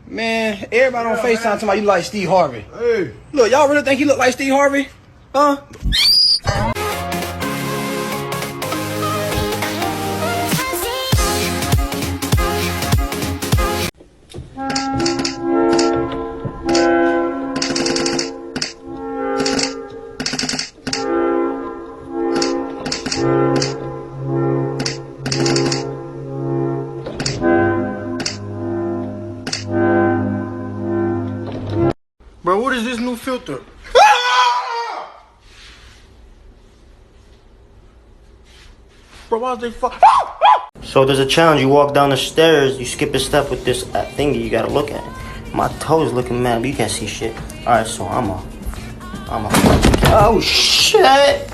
Man, everybody on FaceTime talking about you like Steve Harvey. Hey. Look, y'all really think he look like Steve Harvey? Huh? Bro, what is this new filter? Bro, why is they So there's a challenge. You walk down the stairs, you skip a step with this thingy you gotta look at. My toes looking mad, but you can't see shit. Alright, so I'm a... Oh, shit!